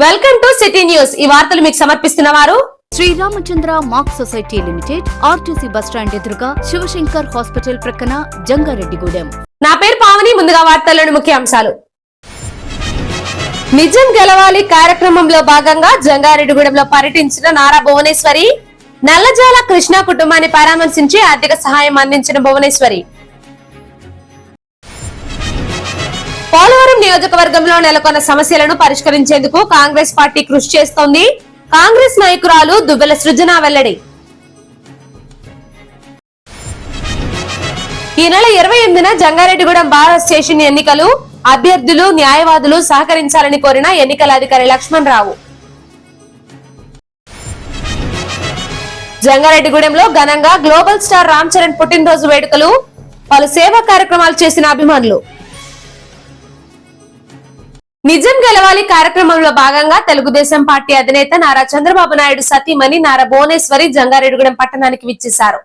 Welcome to city news. ఈ వార్తలు మీకు సమర్పిస్తున్నవారు Sriramachandra mark society limited, RTC bus stand ఎదురుగా, శివశంకర్ హాస్పిటల్ ప్రక్కన, జంగారెడ్డిగూడెం. నా పేరు పావని. ముందుగా వార్తల్లోని ముఖ్యాంశాలు. నిజం గెలవాలి కార్యక్రమంలో భాగంగా జంగారెడ్డిగూడెంలో పర్యటించిన నారా భువనేశ్వరి. నల్లజాల కృష్ణ కుటుంబాన్ని పరామర్శించి ఆర్థిక సహాయం అందించిన భువనేశ్వరి. పోలవరం నియోజకవర్గంలో నెలకొన్న సమస్యలను పరిష్కరించేందుకు కాంగ్రెస్ పార్టీ కృషి చేస్తోంది. కాంగ్రెస్ నాయకురాలు దువ్వెల సృజన వెల్లడి. ఈ నెల 28న జంగారెడ్డిగూడెం బార్ స్టేషన్ ఎన్నికలు. అభ్యర్థులు, న్యాయవాదులు సహకరించాలని కోరిన ఎన్నికల అధికారి లక్ష్మణ్ రావు. జంగారెడ్డిగూడెంలో ఘనంగా గ్లోబల్ స్టార్ రామ్ చరణ్ పుట్టినరోజు వేడుకలు. పలు సేవా కార్యక్రమాలు చేసిన అభిమానులు. నిజం గెలవాలి కార్యక్రమంలో భాగంగా తెలుగుదేశం పార్టీ అధినేత నారా చంద్రబాబు నాయుడు సతీమణి నారా భువనేశ్వరి జంగారెడ్డిగూడెం పట్టణానికి విచ్చేశారు.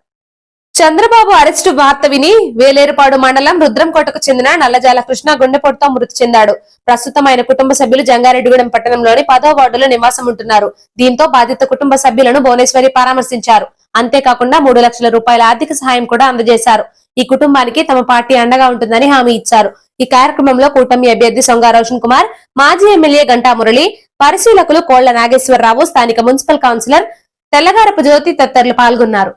చంద్రబాబు అరెస్టు వార్త విని వేలేరుపాడు మండలం రుద్రంకోటకు చెందిన నల్లజాల కృష్ణ గుండెపోటుతో మృతి చెందాడు. ప్రస్తుతం ఆయన కుటుంబ సభ్యులు జంగారెడ్డిగూడెం పట్టణంలోని 10వ వార్డులో నివాసం ఉంటున్నారు. దీంతో బాధిత కుటుంబ సభ్యులను భువనేశ్వరి పరామర్శించారు. అంతేకాకుండా 3 లక్షల రూపాయల ఆర్థిక సహాయం కూడా అందజేశారు. ఈ కుటుంబానికి తమ పార్టీ అండగా ఉంటుందని హామీ ఇచ్చారు. ఈ కార్యక్రమంలో కూటమి అభ్యర్థి సొంగ రోషన్ కుమార్, మాజీ ఎమ్మెల్యే గంటా మురళి, పరిశీలకులు కోళ్ల నాగేశ్వరరావు, స్థానిక మున్సిపల్ కౌన్సిలర్ తెల్లగారపు జ్యోతి తదితరులు పాల్గొన్నారు.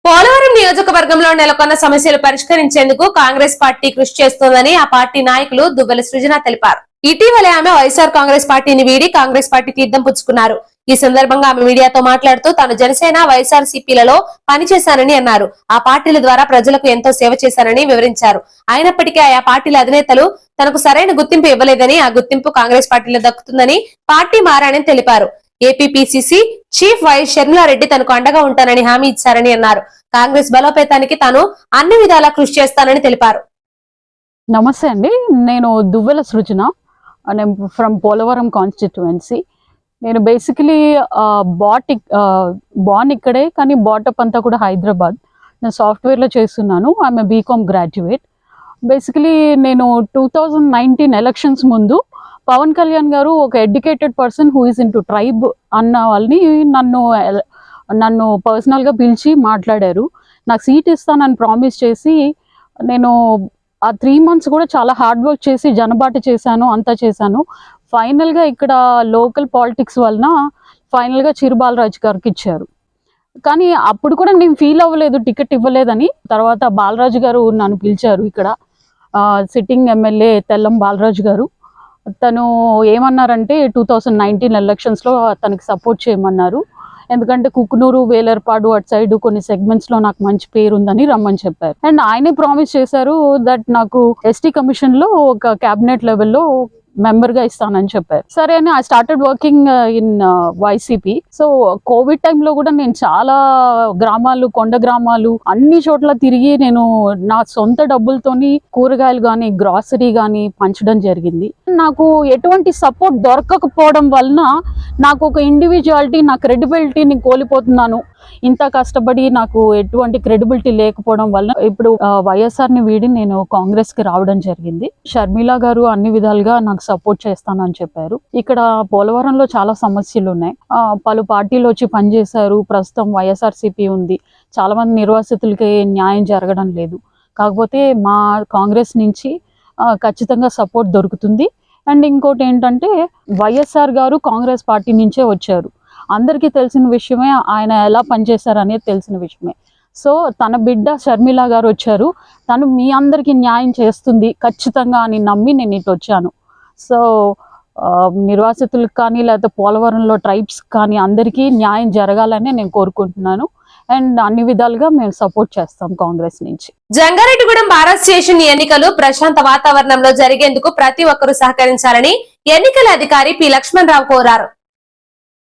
పోలవరం నియోజకవర్గంలో నెలకొన్న సమస్యలు పరిష్కరించేందుకు కాంగ్రెస్ పార్టీ కృషి చేస్తోందని ఆ పార్టీ నాయకులు దువ్వెల సృజన తెలిపారు. ఇటీవలే ఆమె వైఎస్ఆర్ కాంగ్రెస్ పార్టీని వీడి కాంగ్రెస్ పార్టీ తీర్థం పుచ్చుకున్నారు. ఈ సందర్భంగా ఆమె మీడియాతో మాట్లాడుతూ తాను జనసేన, వైఎస్ఆర్ సిపిలలో పనిచేశానని అన్నారు. ఆ పార్టీల ద్వారా ప్రజలకు ఎంతో సేవ చేశానని వివరించారు. అయినప్పటికీ ఆయా పార్టీల అధినేతలు తనకు సరైన గుర్తింపు ఇవ్వలేదని, ఆ గుర్తింపు కాంగ్రెస్ పార్టీలో దక్కుతుందని పార్టీ మారానని తెలిపారు. ఏపీపీసీసీ చీఫ్ వైఎస్ షర్మిలారెడ్డి తనకు అండగా ఉంటానని హామీ ఇచ్చారని అన్నారు. కాంగ్రెస్ బలోపేతానికి తాను అన్ని విధాలా కృషి చేస్తానని తెలిపారు. నమస్తే అండి, నేను దువ్వెల సృజన, నేను ఫ్రమ్ పోలవరం కాన్స్టిట్యుయెన్సీ. నేను బేసికలీ బార్న్ ఇక్కడే, కానీ బాటప్ అంతా కూడా హైదరాబాద్. నేను సాఫ్ట్వేర్లో చేస్తున్నాను. ఆమె బీకామ్ గ్రాడ్యుయేట్. బేసికలీ నేను 2019 ఎలక్షన్స్ ముందు పవన్ కళ్యాణ్ గారు ఒక educated person who is into tribe అన్న వాళ్ళని నన్ను పర్సనల్గా పిలిచి మాట్లాడారు. నాకు సీట్ ఇస్తానని ప్రామిస్ చేసి నేను ఆ 3 months కూడా చాలా హార్డ్ వర్క్ చేసి జనబాట చేశాను, అంతా చేశాను. ఫైనల్గా ఇక్కడ లోకల్ పాలిటిక్స్ వలన ఫైనల్గా చిరు బాలరాజు గారికి ఇచ్చారు. కానీ అప్పుడు కూడా నేను ఫీల్ అవ్వలేదు టికెట్ ఇవ్వలేదని. తర్వాత బాలరాజు గారు నన్ను పిలిచారు. ఇక్కడ సిట్టింగ్ ఎమ్మెల్యే తెల్లం బాలరాజు గారు, తను ఏమన్నారంటే 2019 ఎలక్షన్స్లో తనకి సపోర్ట్ చేయమన్నారు. ఎందుకంటే కుకునూరు, వేలర్పాడు అటు సైడ్ కొన్ని సెగ్మెంట్స్లో నాకు మంచి పేరు ఉందని రమ్మని చెప్పారు. అండ్ ఆయనే ప్రామిస్ చేశారు దట్ నాకు ఎస్టీ కమిషన్లో ఒక క్యాబినెట్ లెవెల్లో మెంబర్గా ఇస్తానని చెప్పారు. సరే అని I started working in YCP. So Covid టైంలో కూడా నేను చాలా గ్రామాలు, కొండ గ్రామాలు అన్ని చోట్ల తిరిగి నేను నా సొంత డబ్బులతోని కూరగాయలు కానీ, గ్రాసరీ కానీ పంచడం జరిగింది. నాకు ఎటువంటి సపోర్ట్ దొరకకపోవడం వలన నాకు ఒక ఇండివిజువాలిటీ, నా క్రెడిబిలిటీని కోల్పోతున్నాను. ఇంత కష్టపడి నాకు ఎటువంటి క్రెడిబిలిటీ లేకపోవడం వల్ల ఇప్పుడు వైఎస్ఆర్ని వీడి నేను కాంగ్రెస్కి రావడం జరిగింది. షర్మిల గారు అన్ని విధాలుగా నాకు సపోర్ట్ చేస్తానని చెప్పారు. ఇక్కడ పోలవరంలో చాలా సమస్యలు ఉన్నాయి. పలు పార్టీలు వచ్చి పనిచేశారు. ప్రస్తుతం వైఎస్ఆర్సీపీ ఉంది. చాలా మంది నిర్వాసితులకి న్యాయం జరగడం లేదు. కాకపోతే మా కాంగ్రెస్ నుంచి ఖచ్చితంగా సపోర్ట్ దొరుకుతుంది. అండ్ ఇంకోటి ఏంటంటే వైఎస్ఆర్ గారు కాంగ్రెస్ పార్టీ నుంచే వచ్చారు. అందరికీ తెలిసిన విషయమే, ఆయన ఎలా పనిచేశారు అనేది తెలిసిన విషయమే. సో తన బిడ్డ షర్మిల గారు వచ్చారు, తను మీ అందరికీ న్యాయం చేస్తుంది ఖచ్చితంగా అని నమ్మి నేను ఇటు వచ్చాను. సో నిర్వాసితులకు కానీ లేకపోతే పోలవరంలో ట్రైబ్స్ కానీ అందరికీ న్యాయం జరగాలని నేను కోరుకుంటున్నాను. అండ్ అన్ని విధాలుగా మేము సపోర్ట్ చేస్తాం కాంగ్రెస్ నుంచి. జంగారెడ్డిగూడెం బార్ అసోసియేషన్ ఎన్నికలు ప్రశాంత వాతావరణంలో జరిగేందుకు ప్రతి ఒక్కరూ సహకరించాలని ఎన్నికల అధికారి పి లక్ష్మణ్ రావు కోరారు.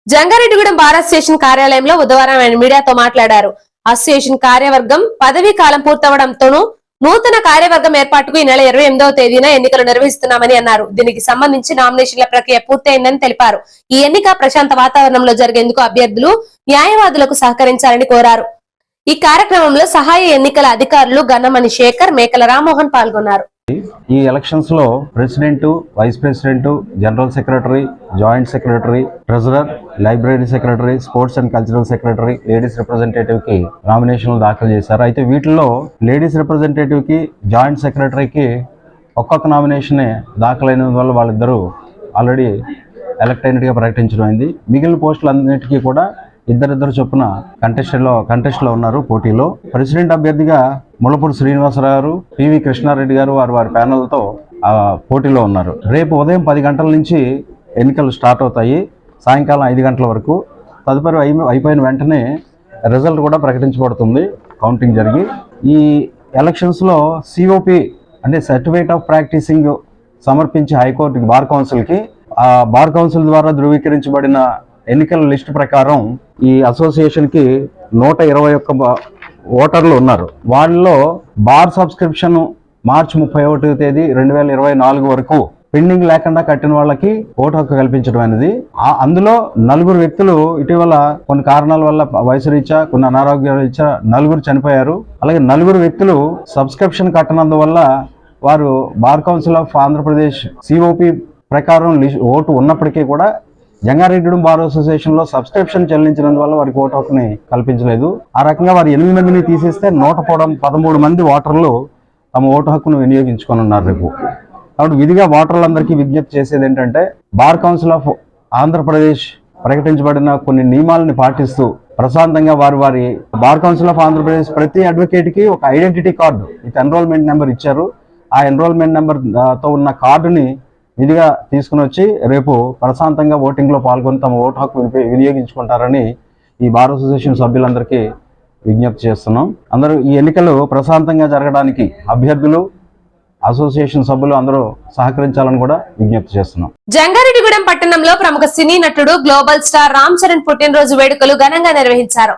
జంగారెడ్డిగూడెం బార్ అసోసియేషన్ కార్యాలయంలో బుధవారం ఆయన మీడియాతో మాట్లాడారు. అసోసియేషన్ కార్యవర్గం పదవీ కాలం పూర్తవడంతోనూ నూతన కార్యవర్గం ఏర్పాటుకు ఈ నెల 28వ తేదీన ఎన్నికలు నిర్వహిస్తున్నామని అన్నారు. దీనికి సంబంధించి నామినేషన్ల ప్రక్రియ పూర్తయిందని తెలిపారు. ఈ ఎన్నిక ప్రశాంత వాతావరణంలో జరిగేందుకు అభ్యర్థులు న్యాయవాదులకు సహకరించాలని కోరారు. ఈ కార్యక్రమంలో సహాయ ఎన్నికల అధికారులు గన్నమణి శేఖర్, మేకల రామ్మోహన్ పాల్గొన్నారు. ఈ ఎలక్షన్స్ లో president, vice president, general secretary, joint secretary, treasurer, library secretary, sports and cultural secretary, ladies representative కి నామినేషన్లు దాఖలు చేశారు. అయితే వీటిల్లో లేడీస్ రిప్రజెంటేటివ్ కి, జాయింట్ సెక్రటరీకి ఒక్కొక్క నామినేషనే దాఖలైనందువల్ల వాళ్ళిద్దరూ ఆల్రెడీ ఎలక్ట్ అయినట్టుగా ప్రకటించడం అయింది. మిగిలిన పోస్టులన్నిటికీ కూడా ఇద్దరిద్దరు చొప్పున కంటెస్ట్లో ఉన్నారు పోటీలో. ప్రెసిడెంట్ అభ్యర్థిగా ముళ్ళపూడి శ్రీనివాసరావు గారు, పివి కృష్ణారెడ్డి గారు వారి ప్యానెల్తో పోటీలో ఉన్నారు. రేపు ఉదయం 10 గంటల నుంచి ఎన్నికలు స్టార్ట్ అవుతాయి, సాయంకాలం 5 గంటల వరకు. తదుపరి అయిపోయిన వెంటనే రిజల్ట్ కూడా ప్రకటించబడుతుంది కౌంటింగ్ జరిగి. ఈ ఎలక్షన్స్లో సిఓపి అంటే సర్టిఫికేట్ ఆఫ్ ప్రాక్టీసింగ్ సమర్పించి హైకోర్టుకి, బార్ కౌన్సిల్కి, ఆ బార్ కౌన్సిల్ ద్వారా ధృవీకరించబడిన ఎన్నికల లిస్టు ప్రకారం ఈ అసోసియేషన్కి 121 ఓటర్లు ఉన్నారు. వాళ్ళలో బార్ సబ్స్క్రిప్షన్ మార్చి 31వ తేదీ 2024 వరకు పెండింగ్ లేకుండా కట్టిన వాళ్ళకి ఓటు హక్కు కల్పించడం అనేది. అందులో 4 వ్యక్తులు ఇటీవల కొన్ని కారణాల వల్ల వయసు రీత్యా, కొన్ని అనారోగ్య రీత్యా 4 చనిపోయారు. అలాగే 4 వ్యక్తులు సబ్స్క్రిప్షన్ కట్టనందువల్ల వారు bar council of Andhra Pradesh COP ప్రకారం ఓటు ఉన్నప్పటికీ కూడా జంగారెడ్డిగూడెం బార్ అసోసియేషన్ లో సబ్స్క్రిప్షన్ చెల్లించినందువల్ల వారికి ఓటు హక్కుని కల్పించలేదు. ఆ రకంగా వారు 8 మందిని తీసేస్తే 113 మంది ఓటర్లు తమ ఓటు హక్కును వినియోగించుకొని ఉన్నారు రేపు. కాబట్టి విధిగా ఓటర్లందరికీ విజ్ఞప్తి చేసేది ఏంటంటే, బార్ కౌన్సిల్ ఆఫ్ ఆంధ్రప్రదేశ్ ప్రకటించబడిన కొన్ని నియమాలను పాటిస్తూ ప్రశాంతంగా వారి బార్ కౌన్సిల్ ఆఫ్ ఆంధ్రప్రదేశ్ ప్రతి అడ్వకేట్కి ఒక identity card with enrolment number ఇచ్చారు. ఆ ఎన్రోల్మెంట్ నెంబర్ తో ఉన్న కార్డుని విధిగా తీసుకుని వచ్చి రేపు ప్రశాంతంగా ఓటింగ్లో పాల్గొని తమ ఓటు హక్కు వినియోగించుకుంటారని ఈ బార్ అసోసియేషన్ సభ్యులందరికీ విజ్ఞప్తి చేస్తున్నాం. అందరూ ఈ ఎన్నికలు ప్రశాంతంగా జరగడానికి అభ్యర్థులు, అసోసియేషన్ సభ్యులు అందరూ సహకరించాలని కూడా విజ్ఞప్తి చేస్తున్నాం. జంగారెడ్డిగూడెం పట్టణంలో ప్రముఖ సినీ నటుడు గ్లోబల్ స్టార్ రామ్ చరణ్ పుట్టినరోజు వేడుకలు ఘనంగా నిర్వహించారు.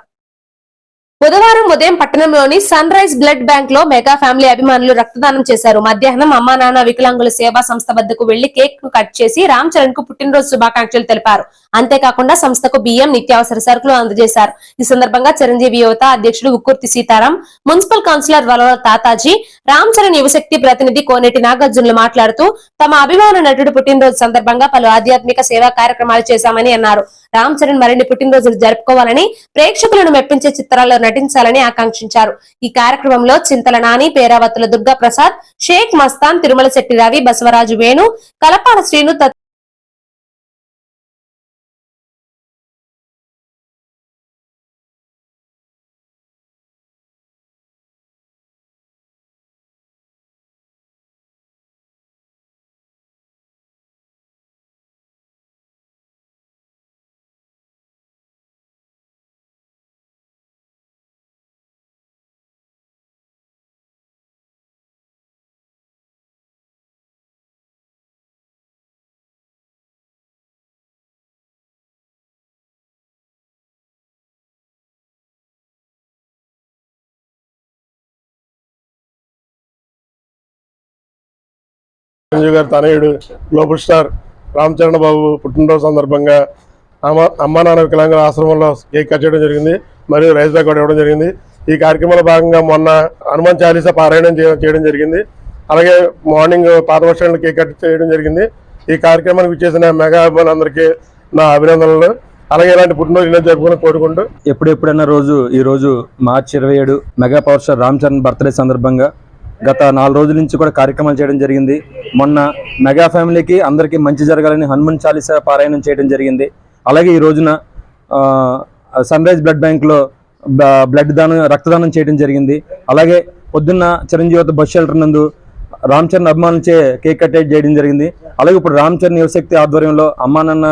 బుధవారం ఉదయం పట్టణంలోని సన్ రైజ్ బ్లడ్ బ్యాంక్ లో మెగా ఫ్యామిలీ అభిమానులు రక్తదానం చేశారు. మధ్యాహ్నం అమ్మా నాన్న వికలాంగుల సేవా సంస్థ వద్దకు వెళ్లి కేక్ ను కట్ చేసి రామ్ చరణ్ కు పుట్టినరోజు శుభాకాంక్షలు తెలిపారు. అంతేకాకుండా సంస్థకు బియ్యం, నిత్యావసర సరుకులు అందజేశారు. ఈ సందర్భంగా చిరంజీవి యువత అధ్యక్షుడు ఉక్కుర్తి సీతారాం, మున్సిపల్ కౌన్సిలర్ వలవల తాతాజీ, రామ్ చరణ్ యువశక్తి ప్రతినిధి కోనేటి నాగార్జునులు మాట్లాడుతూ తమ అభిమాన నటుడు పుట్టినరోజు సందర్భంగా పలు ఆధ్యాత్మిక సేవా కార్యక్రమాలు చేశామని అన్నారు. రామ్ చరణ్ మరిన్ని పుట్టినరోజులు జరుపుకోవాలని, ప్రేక్షకులను మెప్పించే చిత్రాల్లో నటించాలని ఆకాంక్షించారు. ఈ కార్యక్రమంలో చింతల నాని, పేరావత్తుల దుర్గా ప్రసాద్, షేక్ మస్తాన్, తిరుమల శెట్టి రవి, బసవరాజు వేణు, కలపాల శ్రీను చిరంజీవి గారి తనయుడు గ్లోబల్ స్టార్ రామ్ చరణ్ బాబు పుట్టినరోజు సందర్భంగా అమ్మా నాన్న వికలాంగుల ఆశ్రమంలో కేక్ కట్ చేయడం జరిగింది, మరియు రైస్ బ్యాగ్ కూడా ఇవ్వడం జరిగింది. ఈ కార్యక్రమంలో భాగంగా మొన్న హనుమాన్ చాలీసా పారాయణం చేయడం జరిగింది. అలాగే మార్నింగ్ పాత బస్ స్టాండ్లో కేక్ కట్ చేయడం జరిగింది. ఈ కార్యక్రమానికి ఇచ్చేసిన మెగా అభిమానులందరికీ నా అభినందనలు. అలాగే ఇలాంటి పుట్టినరోజు ఇలా జరుపుకొని కోరుకుంటూ ఎప్పుడెప్పుడైనా ఈ రోజు మార్చి 27 mega power star Ram Charan birthday సందర్భంగా గత 4 రోజుల నుంచి కూడా కార్యక్రమాలు చేయడం జరిగింది. మొన్న మెగా ఫ్యామిలీకి అందరికీ మంచి జరగాలని హనుమాన్ చాలీసా పారాయణం చేయడం జరిగింది. అలాగే ఈ రోజున సన్ రైజ్ బ్లడ్ బ్యాంక్లో రక్తదానం చేయడం జరిగింది. అలాగే పొద్దున్న చిరంజీవి బస్ షెల్టర్ నందు రామ్ చరణ్ అభిమానులచే కేక్ కట్ చేయడం జరిగింది. అలాగే ఇప్పుడు రామ్ చరణ్ యువశక్తి ఆధ్వర్యంలో అమ్మా నాన్న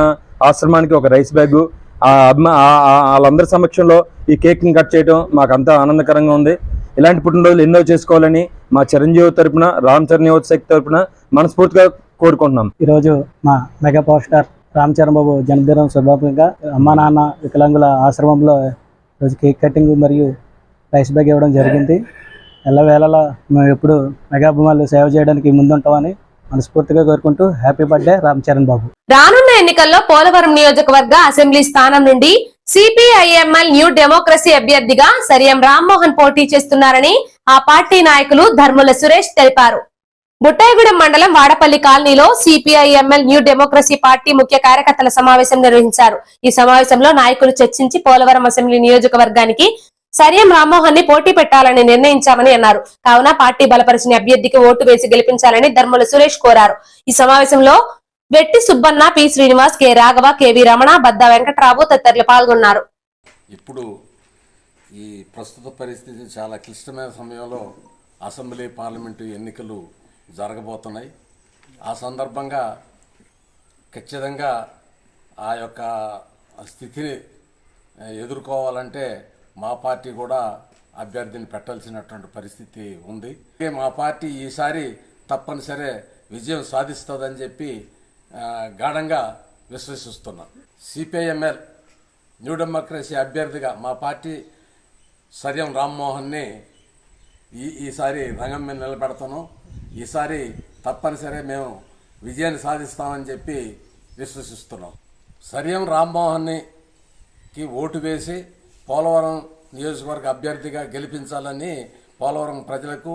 ఆశ్రమానికి ఒక రైస్ బ్యాగు వాళ్ళందరి సమక్షంలో ఈ కేక్ని కట్ చేయడం మాకు అంతా ఆనందకరంగా ఉంది. ఇలాంటి పుట్టినరోజులు ఎన్నో చేసుకోవాలని మా చిరంజీవి తరపున రామ్ చరణ్ యువశక్తి తరపున మనస్ఫూర్తిగా కోరుకుంటున్నాం. ఈరోజు మా mega power star Ram Charan Babu జన్మదినం శుభాకాంక్షగా అమ్మా నాన్న వికలాంగుల ఆశ్రమంలో ఈరోజు కేక్ కటింగ్ మరియు రైస్ బ్యాగ్ ఇవ్వడం జరిగింది. ఎల్లవేళలా మేము ఎప్పుడు మెగా అభిమానులు సేవ చేయడానికి ముందుంటామని మనస్ఫూర్తిగా కోరుకుంటూ హ్యాపీ బర్త్డే రామ్ చరణ్ బాబు. రానున్న ఎన్నికల్లో పోలవరం నియోజకవర్గ అసెంబ్లీ స్థానం నుండి సిపిఐఎంఎల్ న్యూ డెమోక్రసీ అభ్యర్థిగా సరియం రామ్మోహన్ పోటీ చేస్తున్నారని ఆ పార్టీ నాయకులు ధర్ముల సురేష్ తెలిపారు. బుట్టాయిగూడెం మండలం వాడపల్లి కాలనీలో సిపిఐఎంఎల్ న్యూ డెమోక్రసీ పార్టీ ముఖ్య కార్యకర్తల సమావేశం నిర్వహించారు. ఈ సమావేశంలో నాయకులు చర్చించి పోలవరం అసెంబ్లీ నియోజకవర్గానికి సరియం రామ్మోహన్ ని పోటీ పెట్టాలని నిర్ణయించామని అన్నారు. కావున పార్టీ బలపరిచిన అభ్యర్థికి ఓటు వేసి గెలిపించాలని ధర్ముల సురేష్ కోరారు. ఈ సమావేశంలో Vetti Subbanna, P Srinivas, K Raghava, K V Ramana, Badda Venkatrao తదితరులు పాల్గొన్నారు. ఇప్పుడు ఈ ప్రస్తుత పరిస్థితి చాలా క్లిష్టమైన సమయంలో అసెంబ్లీ పార్లమెంటు ఎన్నికలు జరగబోతున్నాయి. ఆ సందర్భంగా ఖచ్చితంగా ఆ యొక్క స్థితిని ఎదుర్కోవాలంటే మా పార్టీ కూడా అభ్యర్థిని పెట్టాల్సినటువంటి పరిస్థితి ఉంది. మా పార్టీ ఈసారి తప్పనిసరి విజయం సాధిస్తుందని చెప్పి గాఢంగా విశ్వసిస్తున్నాం. సిపిఐఎంఎల్ న్యూ డెమోక్రసీ అభ్యర్థిగా మా పార్టీ సరియం రామ్మోహన్ని ఈసారి రంగం మీద నిలబెడతాను. ఈసారి తప్పనిసరి మేము విజయాన్ని సాధిస్తామని చెప్పి విశ్వసిస్తున్నాం. సరియం రామ్మోహన్కి ఓటు వేసి పోలవరం నియోజకవర్గ అభ్యర్థిగా గెలిపించాలని పోలవరం ప్రజలకు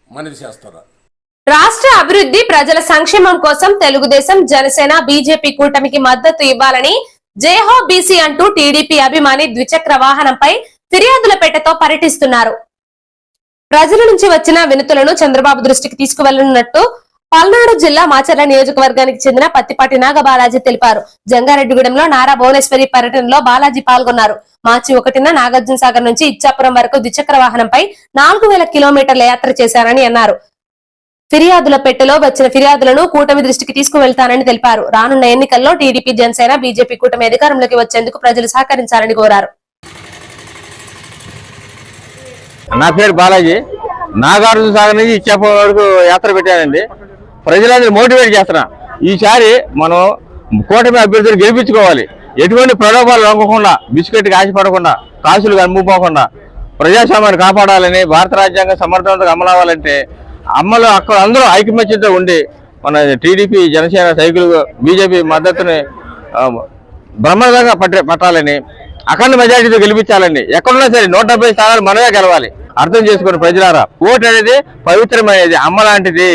మనవి చేస్తున్నారు. రాష్ట్ర అభివృద్ధి, ప్రజల సంక్షేమం కోసం తెలుగుదేశం, జనసేన, బీజేపీ కూటమికి మద్దతు ఇవ్వాలని జేహో బీసీ అంటూ టీడీపీ అభిమాని ద్విచక్ర వాహనంపై ఫిర్యాదుల పెట్టెతో పర్యటిస్తున్నారు. ప్రజల నుంచి వచ్చిన వినతులను చంద్రబాబు దృష్టికి తీసుకువెళ్లనున్నట్టు పల్నాడు జిల్లా మాచర్ల నియోజకవర్గానికి చెందిన పత్తిపాటి నాగ బాలాజీ తెలిపారు. జంగారెడ్డిగూడెంలో నారా భువనేశ్వరి పర్యటనలో బాలాజీ పాల్గొన్నారు. మార్చి 1న నాగార్జున సాగర్ నుంచి ఇచ్చాపురం వరకు ద్విచక్ర వాహనంపై 4000 కిలోమీటర్ల యాత్ర చేశారని అన్నారు. ఫిర్యాదుల పెట్టెలో వచ్చిన ఫిర్యాదులను కూటమి దృష్టికి తీసుకువెళ్తానని తెలిపారు. రానున్న ఎన్నికల్లో టీడీపీ, జనసేన, బీజేపీ కూటమి అధికారంలోకి వచ్చేందుకు ప్రజలు సహకరించాలని కోరారు. నా పేరు బాలాజీ. నాగార్జున సాగర్ నుంచి ఇచ్చాపురం వరకు యాత్ర పెట్టానండి. ప్రజలందరూ మోటివేట్ చేస్తున్నా. ఈసారి మనం కూటమి అభ్యర్థులు గెలిపించుకోవాలి. ఎటువంటి ప్రలోభాలు లొంగకుండా, బిస్కెట్కి ఆశపడకుండా, కాసులు అమ్ముకోకుండా ప్రజాస్వామ్యాన్ని కాపాడాలని, భారత రాజ్యాంగం సమర్థవంతంగా అమలవ్వాలంటే అక్కడ అందరూ ఐకమత్యంతో ఉండి మన టీడీపీ, జనసేన సైకిల్, బీజేపీ మద్దతుని బ్రహ్మాండంగా పట్టాలని, అఖండ మెజారిటీతో గెలిపించాలండి. ఎక్కడున్నా సరే 170 స్థానాలు మనమే గెలవాలి. అర్థం చేసుకుని ప్రజలారా, ఓటు అనేది పవిత్రమైనది, అమ్మ లాంటిది.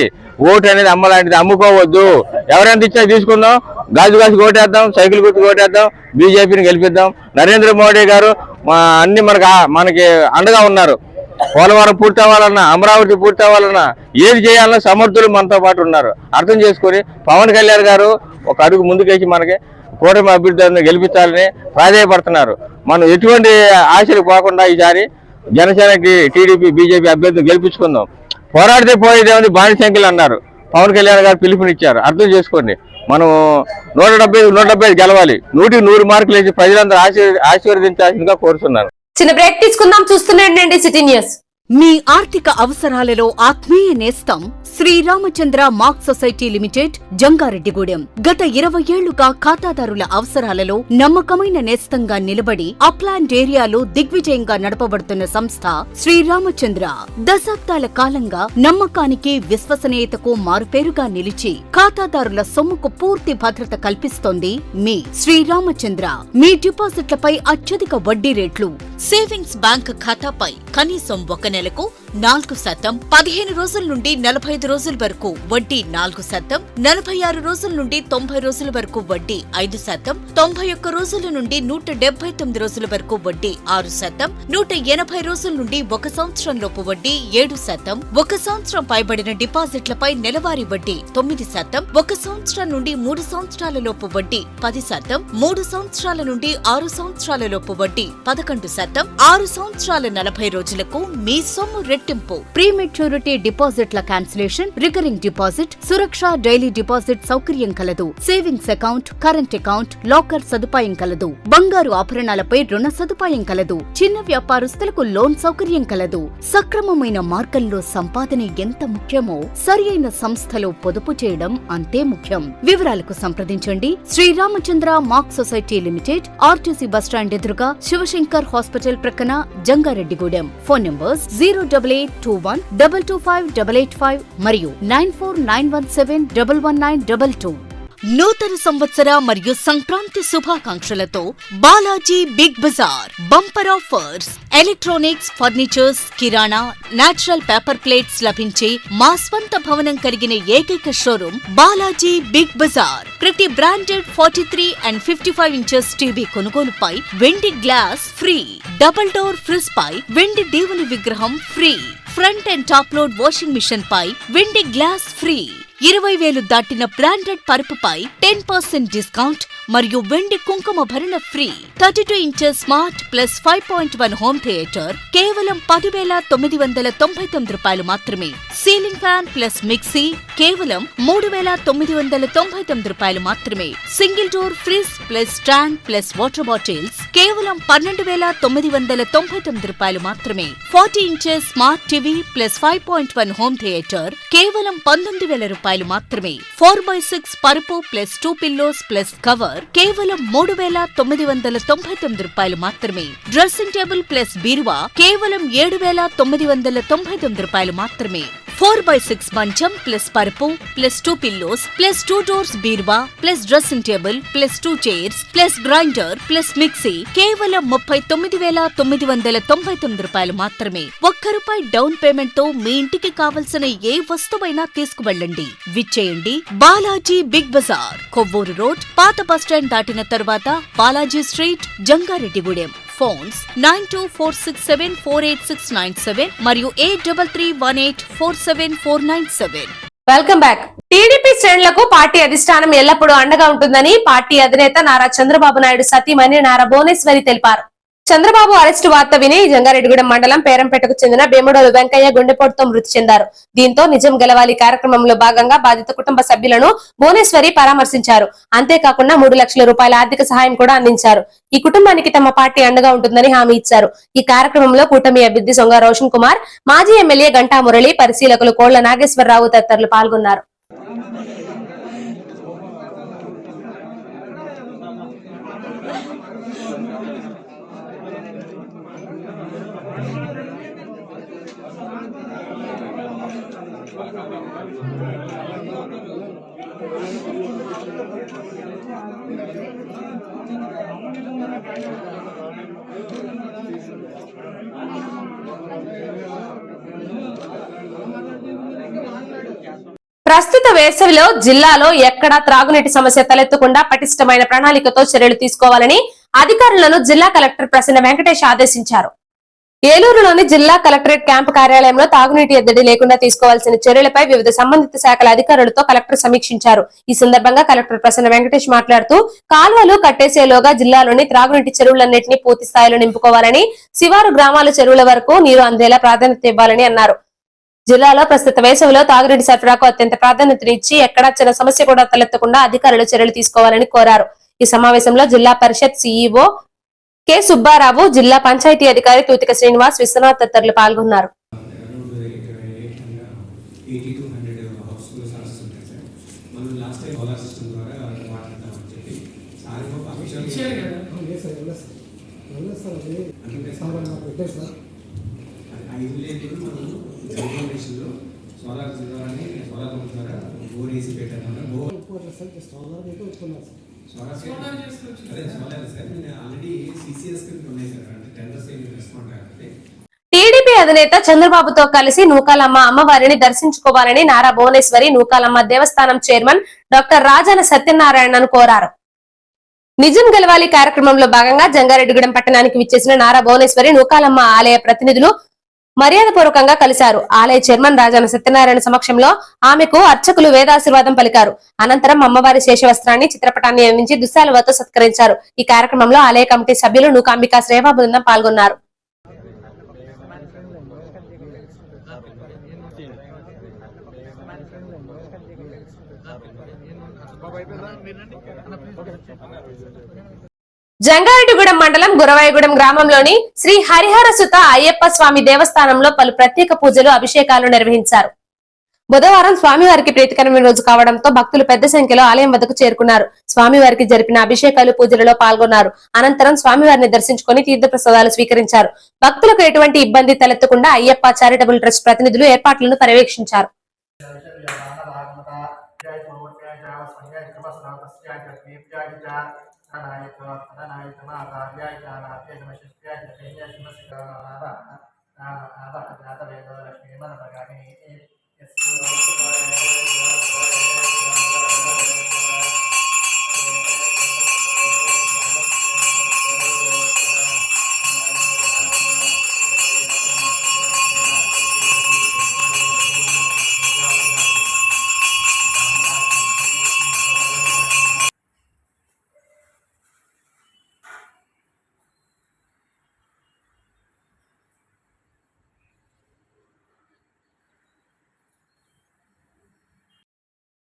ఓటు అనేది అమ్మ లాంటిది, అమ్ముకోవద్దు. ఎవరెంత ఇచ్చినా తీసుకుందాం, గాజుగాసి ఓటేద్దాం, సైకిల్ గుర్తు ఓటేద్దాం, బీజేపీని గెలిపిద్దాం. నరేంద్ర మోడీ గారు అన్ని మనకి అండగా ఉన్నారు. పోలవరం పూర్తి అవ్వాలన్నా, అమరావతి పూర్తి అవ్వాలన్నా, ఏది చేయాలన్నా సమర్థులు మనతో పాటు ఉన్నారు. అర్థం చేసుకుని పవన్ కళ్యాణ్ గారు ఒక అడుగు ముందుకేసి మనకి కూటమి అభ్యర్థులను గెలిపించాలని ప్రాధాయపడుతున్నారు. మనం ఎటువంటి ఆశలు పోకుండా ఈసారి జనసేనకి, టీడీపీ, బీజేపీ అభ్యర్థులు గెలిపించుకుందాం. పోరాడితే పోయేదేమని బాణి సంఖ్యలు అన్నారు. పవన్ కళ్యాణ్ గారు పిలుపునిచ్చారు. అర్థం చేసుకోండి. మనం 170 గెలవాలి. 100కి 100 మార్కులు వేసి ప్రజలందరూ ఆశీర్వదించాల్సిందిగా కోరుతున్నాను. చిన్న బ్రేక్ తీసుకుందాం. చూస్తున్నాండి సిటీ న్యూస్. మీ ఆర్థిక అవసరాలలో ఆత్మీయ నేస్తం Sriramachandra mark society limited, Jangareddygudem. గత 20 ఏళ్లుగా ఖాతాదారుల అవసరాలలో నమ్మకమైన నేస్తంగా నిలబడి అప్లాండ్ ఏరియాలో దిగ్విజయంగా నడపబడుతున్న సంస్థ శ్రీరామచంద్ర. దశాబ్దాల కాలంగా నమ్మకానికి, విశ్వసనీయతకు మారుపేరుగా నిలిచి ఖాతాదారుల సొమ్ముకు పూర్తి భద్రత కల్పిస్తోంది మీ శ్రీరామచంద్ర. మీ డిపాజిట్లపై అత్యధిక వడ్డీ రేట్లు, సేవింగ్స్ బ్యాంక్ ఖాతాపై కనీసం 1 నెలకు 4%, 15 రోజుల నుండి 45 రోజుల వరకు వడ్డీ 4%, 46 రోజుల నుండి 90 రోజుల వరకు వడ్డీ 5%, 91 రోజుల నుండి 179 రోజుల వరకు వడ్డీ 6%, 180 రోజుల నుండి 1 సంవత్సరంలోపు వడ్డీ 7%, 1 సంవత్సరం పైబడిన డిపాజిట్లపై నెలవారీ వడ్డీ 9%, 1 సంవత్సరం నుండి 3 సంవత్సరాల లోపు వడ్డీ 10%, 3 సంవత్సరాల నుండి 6 సంవత్సరాల లోపు వడ్డీ 11%, 6 సంవత్సరాల 40 రోజులకు మీ సొమ్ము రెట్టింపు. ప్రీ మెచ్యూరిటీ డిపాజిట్ల క్యాన్సిలేషన్, రికరింగ్ డిపాజిట్, సురక్ష డైలీ డిపాజిట్ సౌకర్యం కలదు. Savings account, current account, locker సదుపాయం కలదు. బంగారు ఆభరణాలపై రుణ సదుపాయం కలదు. చిన్న వ్యాపారస్తులకు లోన్ సౌకర్యం కలదు. సక్రమమైన మార్గంలో సంపాదన ఎంత ముఖ్యమో సరియైన సంస్థలో పొదుపు చేయడం అంతే ముఖ్యం. వివరాలకు సంప్రదించండి. Sriramachandra mark society limited, RTC bus stand ఎదురుగా, శివశంకర్ హాస్పిటల్ ప్రక్కన, జంగారెడ్డిగూడెం. ఫోన్ నంబర్స్ 08821 225 885 మరియు 9491711922. నూతన సంవత్సర మరియు సంక్రాంతి శుభాకాంక్షలతో Balaji big bazaar bumper offers. Electronics, furnitures, కిరాణా, నేచురల్ పేపర్ ప్లేట్స్ లభించే మా స్వంత భవనం కలిగిన ఏకైక షోరూమ్ బాలాజీ బిగ్ బజార్. ప్రతి బ్రాండెడ్ 43 and 55 ఇంచెస్ టీవీ కొనుగోలుపై వెండి glass free. Double door fridge పై వెండి దేవుని విగ్రహం free. Front and top load washing machine పై వెండి గ్లాస్ ఫ్రీ. 20,000 దాటిన బ్రాండెడ్ పరుపుపై 10% డిస్కౌంట్ మరియు వెండి కుంకుమ భరణ free. 32 inches smart plus 5.1 home theatre కేవలం 10,999 రూపాయలు మాత్రమే. సీలింగ్ ఫ్యాన్ ప్లస్ మిక్సీ కేవలం 3,999 రూపాయలు మాత్రమే. Single door fridge plus stand plus water bottles కేవలం 12,999 రూపాయలు మాత్రమే. 40 inches smart TV plus 5.1 home theatre కేవలం 19,000 రూపాయలు మాత్రమే. 4x6 పరుపు ప్లస్ 2 పిల్లోస్ ప్లస్ కవర్ కేవలం 3,999 రూపాయలు మాత్రమే. డ్రెస్సింగ్ టేబుల్ ప్లస్ బీరువా కేవలం 7,999 రూపాయలు మాత్రమే. 4x6 మంచం ప్లస్ పరుపు ప్లస్ 2 పిల్లోస్ ప్లస్ 2 డోర్స్ బీరువా plus dressing table plus 2 chairs plus grinder plus mixie కేవలం 39,999 రూపాయలు మాత్రమే. ₹1 డౌన్ పేమెంట్ తో మీ ఇంటికి కావలసిన ఏ వస్తువైనా తీసుకువెళ్ళండి. విచ్చేయండి బాలాజీ బిగ్ బజార్, కొవ్వూరు రోడ్, పాత బస్టాండ్ దాటిన తరువాత బాలాజీ స్ట్రీట్, జంగారెడ్డిగూడెం. ఫోన్స్ 9246748697 మరియు 8331847497. Welcome back. టీడీపీ శ్రేణులకు పార్టీ అధిష్టానం ఎల్లప్పుడూ అండగా ఉంటుందని పార్టీ అధినేత నారా చంద్రబాబు నాయుడు సతీమణి నారా భువనేశ్వరి తెలిపారు. చంద్రబాబు అరెస్టు వార్త విని జంగారెడ్డిగూడెం మండలం పేరంపేటకు చెందిన బేముడోలు వెంకయ్య గుండెపోటుతో మృతి చెందారు. దీంతో నిజం గెలవాలి కార్యక్రమంలో భాగంగా బాధిత కుటుంబ సభ్యులను భువనేశ్వరి పరామర్శించారు. అంతేకాకుండా 3 లక్షల రూపాయల ఆర్థిక సహాయం కూడా అందించారు. ఈ కుటుంబానికి తమ పార్టీ అండగా ఉంటుందని హామీ ఇచ్చారు. ఈ కార్యక్రమంలో కూటమి అభ్యర్థి సొంగ రోషన్ కుమార్, మాజీ ఎమ్మెల్యే గంటా మురళి, పరిశీలకులు కోళ్ల నాగేశ్వరరావు తదితరులు పాల్గొన్నారు. ప్రస్తుత వేసవిలో జిల్లాలో ఎక్కడా త్రాగునీటి సమస్య తలెత్తకుండా పటిష్టమైన ప్రణాళికతో చర్యలు తీసుకోవాలని అధికారులను జిల్లా కలెక్టర్ ప్రసన్న వెంకటేష్ ఆదేశించారు. ఏలూరులోని జిల్లా కలెక్టరేట్ క్యాంపు కార్యాలయంలో తాగునీటి ఎద్దడి లేకుండా తీసుకోవాల్సిన చర్యలపై వివిధ సంబంధిత శాఖల అధికారులతో కలెక్టర్ సమీక్షించారు. ఈ సందర్భంగా కలెక్టర్ ప్రసన్న వెంకటేష్ మాట్లాడుతూ కాలువలు కట్టేసేలోగా జిల్లాలోని త్రాగునీటి చెరువులన్నింటినీ పూర్తి స్థాయిలో నింపుకోవాలని, శివారు గ్రామాల చెరువుల వరకు నీరు అందేలా ప్రాధాన్యత ఇవ్వాలని అన్నారు. జిల్లాలో ప్రస్తుత వేసవిలో తాగునీటి సరఫరాకు అత్యంత ప్రాధాన్యతనిచ్చి ఎక్కడా చిన్న సమస్య కూడా తలెత్తకుండా అధికారులు చర్యలు తీసుకోవాలని కోరారు. ఈ సమావేశంలో జిల్లా పరిషత్ సీఈఓ కె సుబ్బారావు, జిల్లా పంచాయతీ అధికారి తూతిక శ్రీనివాస్, విశ్వనాథ్ తదితరులు పాల్గొన్నారు. టీడీపీ అధినేత చంద్రబాబుతో కలిసి నూకాలమ్మ అమ్మవారిని దర్శించుకోవాలని నారా భువనేశ్వరి నూకాలమ్మ దేవస్థానం చైర్మన్ డాక్టర్ రాజాన సత్యనారాయణను కోరారు. నిజం గెలవాలి కార్యక్రమంలో భాగంగా జంగారెడ్డిగూడెం పట్టణానికి విచ్చేసిన నారా భువనేశ్వరి నూకాలమ్మ ఆలయ ప్రతినిధులు మర్యాదపూర్వకంగా కలిశారు. ఆలయ చైర్మన్ రాజాన సత్యనారాయణ సమక్షంలో ఆమెకు అర్చకులు వేదాశీర్వాదం పలికారు. అనంతరం అమ్మవారి శేషవస్త్రాన్ని చిత్రపటాన్ని అందించి దుస్సాలువతో సత్కరించారు. ఈ కార్యక్రమంలో ఆలయ కమిటీ సభ్యులు నూకాంబిక సేవా బృందం పాల్గొన్నారు. జంగారెడ్డిగూడెం మండలం గురవాయగూడెం గ్రామంలోని శ్రీ హరిహర సుత అయ్యప్ప స్వామి దేవస్థానంలో పలు ప్రత్యేక పూజలు అభిషేకాలు నిర్వహించారు. బుధవారం స్వామివారికి ప్రీతికరమైన రోజు కావడంతో భక్తులు పెద్ద సంఖ్యలో ఆలయం వద్దకు చేరుకున్నారు. స్వామివారికి జరిపిన అభిషేకాలు పూజలలో పాల్గొన్నారు. అనంతరం స్వామివారిని దర్శించుకుని తీర్థ ప్రసాదాలు స్వీకరించారు. భక్తులకు ఎటువంటి ఇబ్బంది తలెత్తకుండా అయ్యప్ప చారిటబుల్ ట్రస్ట్ ప్రతినిధులు ఏర్పాట్లను పర్యవేక్షించారు.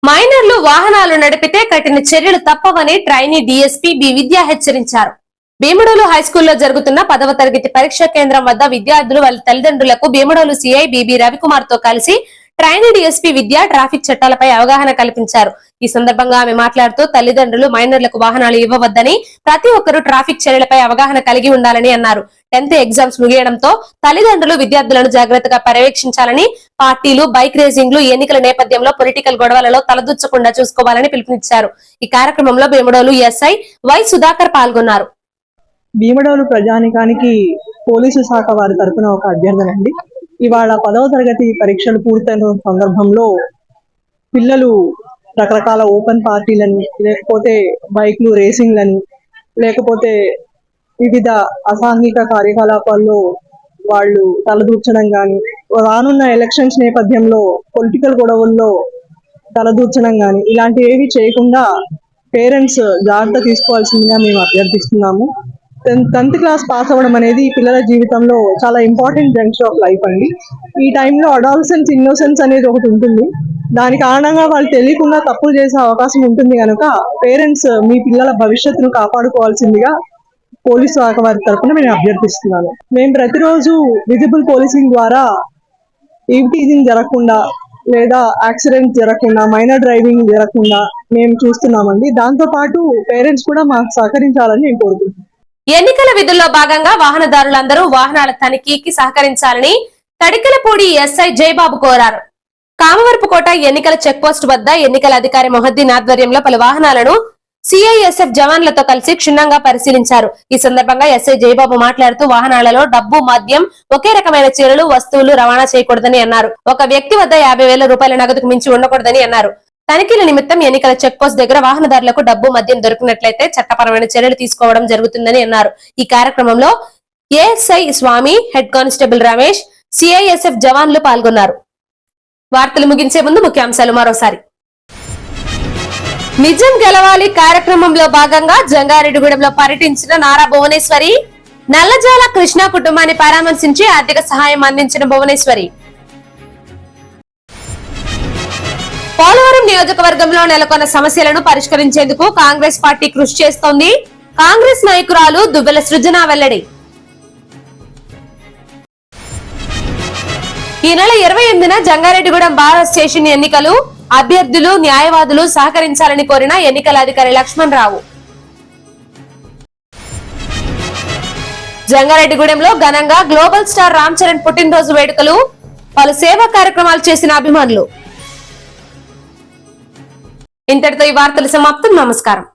మైనర్లు వాహనాలు నడిపితే కఠిన చర్యలు తప్పవని ట్రైనీ డీఎస్పీ బి విద్య హెచ్చరించారు. భీమడోలు హైస్కూల్లో జరుగుతున్న 10వ తరగతి పరీక్షా కేంద్రం వద్ద విద్యార్థులు వాళ్ళ తల్లిదండ్రులకు భీమడోలు సిఐ బిబి రవికుమార్ తో కలిసి ట్రైనీ డీఎస్పీ విద్య ట్రాఫిక్ చట్టాలపై అవగాహన కల్పించారు. ఈ సందర్భంగా ఆమె మాట్లాడుతూ తల్లిదండ్రులు మైనర్లకు వాహనాలు ఇవ్వవద్దని, ప్రతి ఒక్కరూ ట్రాఫిక్ చర్యలపై అవగాహన కలిగి ఉండాలని అన్నారు. 10th ఎగ్జామ్స్ ముగియడంతో తల్లిదండ్రులు విద్యార్థులను జాగ్రత్తగా పర్యవేక్షించాలని, పార్టీలు, బైక్ రేసింగ్లు, ఎన్నికల నేపథ్యంలో పొలిటికల్ గొడవలలో తలదూర్చకుండా చూసుకోవాలని పిలుపునిచ్చారు. ఈ కార్యక్రమంలో భీమడోలు ఎస్ఐ వై సుధాకర్ పాల్గొన్నారు. భీమడోలు ప్రజానికానికి పోలీసు శాఖ వారి తరఫున ఒక అభ్యర్థన అండి. ఇవాళ 10వ తరగతి పరీక్షలు పూర్తయిన సందర్భంలో పిల్లలు రకరకాల ఓపెన్ పార్టీలని, లేకపోతే బైక్లు రేసింగ్లని, లేకపోతే వివిధ అసాంఘిక కార్యకలాపాల్లో వాళ్ళు తలదూర్చడం కానీ, రానున్న ఎలక్షన్స్ నేపథ్యంలో పొలిటికల్ గొడవల్లో తలదూర్చడం కానీ ఇలాంటివి ఏవి చేయకుండా పేరెంట్స్ జాగ్రత్త తీసుకోవాల్సిందిగా మేము అభ్యర్థిస్తున్నాము. 10th క్లాస్ పాస్ అవ్వడం అనేది పిల్లల జీవితంలో చాలా ఇంపార్టెంట్ జంక్షన్ ఆఫ్ లైఫ్ అండి. ఈ టైంలో అడాలసెన్స్, ఇన్నోసెన్స్ అనేది ఒకటి ఉంటుంది. దాని కారణంగా వాళ్ళు తెలియకుండా తప్పులు చేసే అవకాశం ఉంటుంది కనుక పేరెంట్స్ మీ పిల్లల భవిష్యత్తును కాపాడుకోవాల్సిందిగా పోలీసు శాఖ వారి తరఫున నేను అభ్యర్థిస్తున్నాను. మేము ప్రతిరోజు విజిబుల్ పోలీసింగ్ ద్వారా ఈవ్టీజింగ్ జరగకుండా, లేదా యాక్సిడెంట్ జరగకుండా, మైనర్ డ్రైవింగ్ జరగకుండా మేము చూస్తున్నామండి. దాంతో పాటు పేరెంట్స్ కూడా మాకు సహకరించాలని నేను కోరుకుంటున్నాను. ఎన్నికల విధుల్లో భాగంగా వాహనదారులందరూ వాహనాల తనిఖీకి సహకరించాలని తడికలపూడి ఎస్ఐ జయబాబు కోరారు. కామవరపుకోట ఎన్నికల చెక్పోస్ట్ వద్ద ఎన్నికల అధికారి మొహద్దీన్ ఆధ్వర్యంలో పలు వాహనాలను సిఐఎస్ఎఫ్ జవాన్లతో కలిసి క్షుణ్ణంగా పరిశీలించారు. ఈ సందర్భంగా ఎస్ఐ జయబాబు మాట్లాడుతూ వాహనాలలో డబ్బు, మద్యం, ఒకే రకమైన చీరలు, వస్తువులు రవాణా చేయకూడదని అన్నారు. ఒక వ్యక్తి వద్ద 50,000 రూపాయల నగదుకు మించి ఉండకూడదని అన్నారు. తనిఖీల నిమిత్తం ఎన్నికల చెక్ పోస్ట్ దగ్గర వాహనదారులకు డబ్బు, మద్యం దొరికినట్లయితే చట్టపరమైన చర్యలు తీసుకోవడం జరుగుతుందని అన్నారు. ఈ కార్యక్రమంలో ఏఎస్ఐ స్వామి, హెడ్ కానిస్టేబుల్ రమేష్, సిఐఎస్ఎఫ్ జవాన్లు పాల్గొన్నారు. వార్తలు ముగించే ముందు ముఖ్యాంశాలు మరోసారి. నిజం గెలవాలి కార్యక్రమంలో భాగంగా జంగారెడ్డిగూడెంలో పర్యటించిన నారా భువనేశ్వరి, నల్లజాల కృష్ణ కుటుంబాన్ని పరామర్శించి ఆర్థిక సహాయం అందించిన భువనేశ్వరి. పోలవరం నియోజకవర్గంలో నెలకొన్న సమస్యలను పరిష్కరించేందుకు కాంగ్రెస్ పార్టీ కృషి చేస్తోంది. కాంగ్రెస్ నాయకురాలు దువ్వెల సృజన వెల్లడి. ఈ నెల 28న జంగారెడ్డిగూడెం బార్ స్టేషన్ ఎన్నికలు, అభ్యర్థులు, న్యాయవాదులు సహకరించాలని కోరిన ఎన్నికల అధికారి లక్ష్మణ్ రావు. జంగారెడ్డిగూడెంలో ఘనంగా గ్లోబల్ స్టార్ రామ్ చరణ్ పుట్టినరోజు వేడుకలు, పలు సేవా కార్యక్రమాలు చేసిన అభిమానులు. ఇంతటితో ఈ వార్తలు సమాప్తం. నమస్కారం.